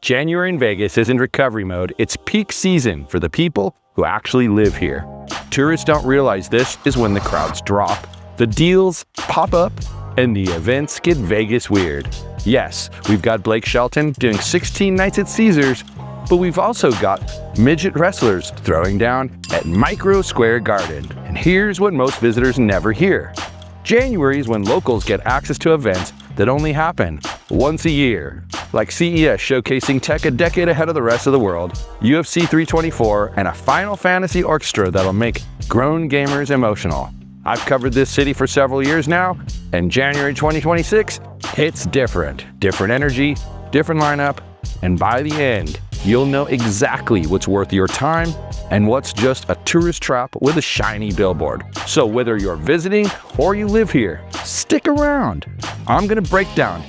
January in Vegas isn't recovery mode, it's peak season for the people who actually live here. Tourists don't realize this is when the crowds drop, the deals pop up, and the events get Vegas weird. Yes, we've got Blake Shelton doing 16 nights at Caesars, but we've also got midget wrestlers throwing down at Micro Square Garden. And here's what most visitors never hear. January is when locals get access to events that only happen once a year, like CES showcasing tech a decade ahead of the rest of the world, UFC 324, and a Final Fantasy orchestra that'll make grown gamers emotional. I've covered this city for several years now, and January 2026 hits different. Different energy, different lineup, and by the end, you'll know exactly what's worth your time and what's just a tourist trap with a shiny billboard. So whether you're visiting or you live here, stick around. I'm gonna break down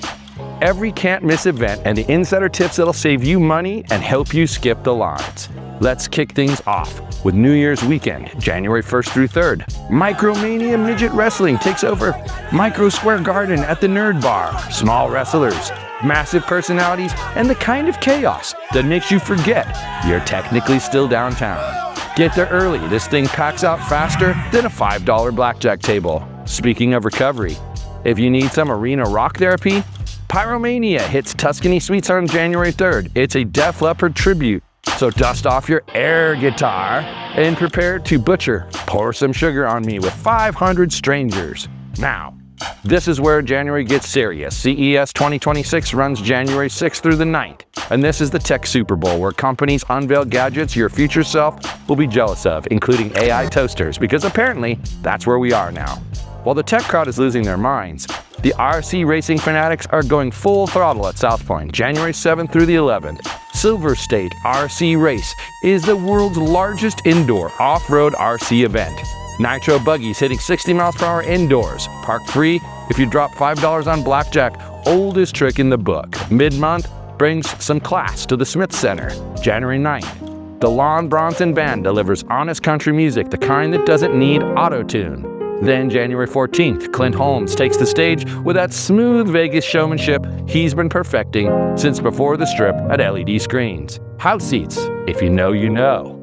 every can't-miss event and the insider tips that'll save you money and help you skip the lines. Let's kick things off with New Year's weekend, January 1st through 3rd. MicroMania Midget Wrestling takes over Micro Square Garden at the Nerd Bar. Small wrestlers, massive personalities, and the kind of chaos that makes you forget you're technically still downtown. Get there early, this thing packs out faster than a $5 blackjack table. Speaking of recovery, if you need some arena rock therapy, Pyromania hits Tuscany Suites on January 3rd. It's a Def Leppard tribute, so dust off your air guitar and prepare to butcher Pour Some Sugar on Me with 500 strangers. Now, this is where January gets serious. CES 2026 runs January 6th through the 9th, and this is the Tech Super Bowl where companies unveil gadgets your future self will be jealous of, including AI toasters, because apparently that's where we are now. While the tech crowd is losing their minds, the RC racing fanatics are going full throttle at South Point, January 7th through the 11th. Silver State RC Race is the world's largest indoor off-road RC event. Nitro buggies hitting 60 miles per hour indoors. Park free if you drop $5 on blackjack. Oldest trick in the book. Mid-month brings some class to the Smith Center. January 9th. The Lon Bronson Band delivers honest country music, the kind that doesn't need auto-tune. Then January 14th, Clint Holmes takes the stage with that smooth Vegas showmanship he's been perfecting since before the Strip at LED screens. House seats, if you know, you know.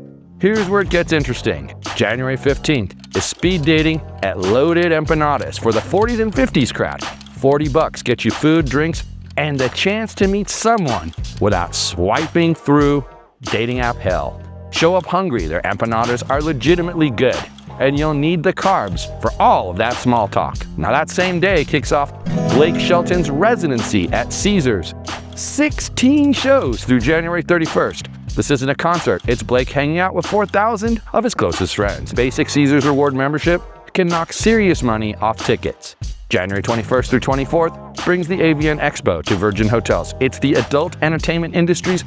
Here's where it gets interesting. January 15th is speed dating at Loaded Empanadas for the 40s and 50s crowd. $40 gets you food, drinks, and the chance to meet someone without swiping through dating app hell. Show up hungry, their empanadas are legitimately good, and you'll need the carbs for all of that small talk. Now that same day kicks off Blake Shelton's residency at Caesars. 16 shows through January 31st. This isn't a concert, it's Blake hanging out with 4,000 of his closest friends. Basic Caesars Reward membership can knock serious money off tickets. January 21st through 24th brings the AVN Expo to Virgin Hotels. It's the adult entertainment industry's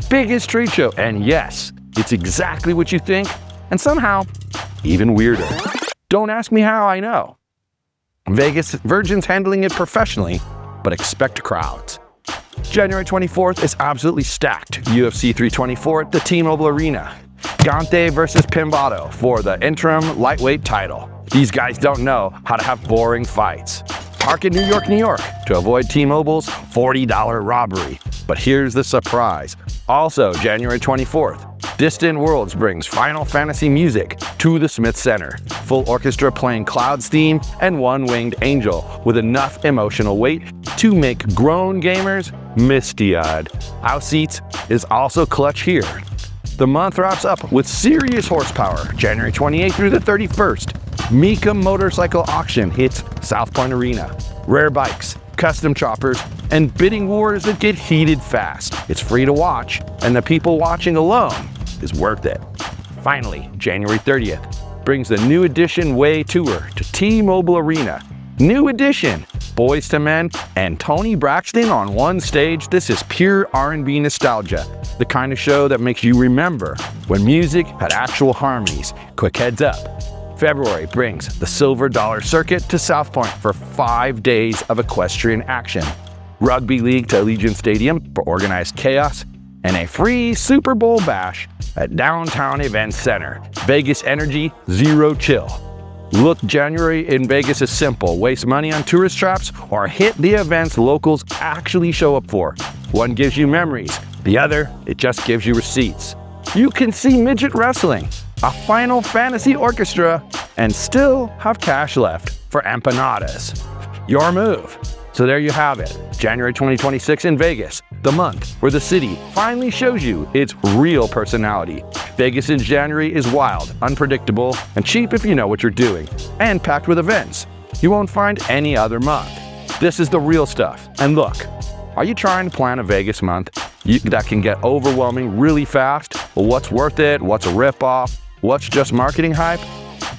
biggest trade show, and yes, it's exactly what you think, and somehow even weirder. Don't ask me how, I know. Vegas Virgin's handling it professionally, but expect crowds. January 24th is absolutely stacked. UFC 324 at the T-Mobile Arena. Gaethje versus Pimblett for the interim lightweight title. These guys don't know how to have boring fights. Park in New York, New York to avoid T-Mobile's $40 robbery. But here's the surprise. Also, January 24th, Distant Worlds brings Final Fantasy music to the Smith Center. Full orchestra playing Cloud's theme and one winged angel with enough emotional weight to make grown gamers misty-eyed. House seats is also clutch here. The month wraps up with serious horsepower. January 28th through the 31st. Mecum motorcycle auction hits South Point Arena. Rare bikes, custom choppers, and bidding wars that get heated fast. It's free to watch, and the people watching alone is worth it. Finally, January 30th brings the New Edition Way Tour to T-Mobile Arena. New Edition, Boys to Men, and Tony Braxton on one stage. This is pure R&B nostalgia, the kind of show that makes you remember when music had actual harmonies. Quick heads up. February brings the Silver Dollar Circuit to South Point for 5 days of equestrian action. Rugby League to Allegiant Stadium for organized chaos, and a free Super Bowl bash at Downtown Event Center. Vegas energy, zero chill. Look, January in Vegas is simple. Waste money on tourist traps or hit the events locals actually show up for. One gives you memories, The other, it just gives you receipts. You can see midget wrestling, a Final Fantasy orchestra, and still have cash left for empanadas. Your move. So there you have it, January 2026 in Vegas, the month where the city finally shows you its real personality. Vegas in January is wild, unpredictable, and cheap if you know what you're doing, and packed with events you won't find any other month. This is the real stuff. And look, are you trying to plan a Vegas month that can get overwhelming really fast? Well, what's worth it? What's a ripoff? What's just marketing hype?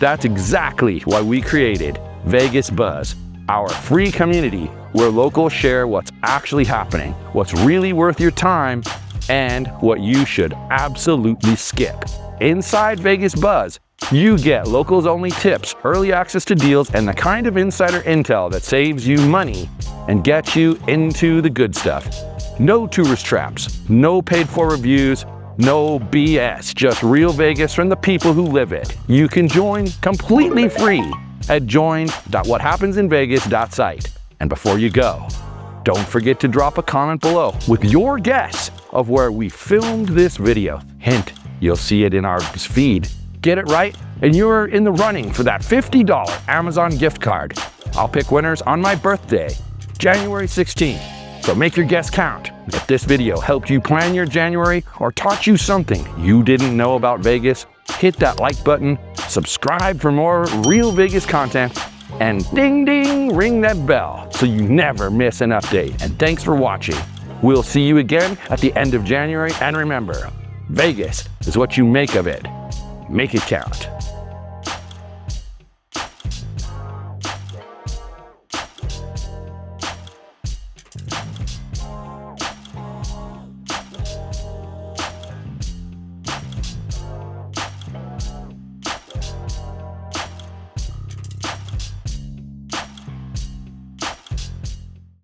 That's exactly why we created Vegas Buzz, our free community where locals share what's actually happening, what's really worth your time, and what you should absolutely skip. Inside Vegas Buzz, you get locals-only tips, early access to deals, and the kind of insider intel that saves you money and gets you into the good stuff. No tourist traps, no paid-for reviews, no BS, just real Vegas from the people who live it. You can join completely free at join.whathappensinvegas.site. And before you go, don't forget to drop a comment below with your guess of where we filmed this video. Hint, you'll see it in our feed. Get it right, and you're in the running for that $50 Amazon gift card. I'll pick winners on my birthday, January 16th. So make your guess count. If this video helped you plan your January or taught you something you didn't know about Vegas, hit that like button, subscribe for more real Vegas content, and ding ding, ring that bell so you never miss an update. And thanks for watching. We'll see you again at the end of January, and remember, Vegas is what you make of it. Make it count.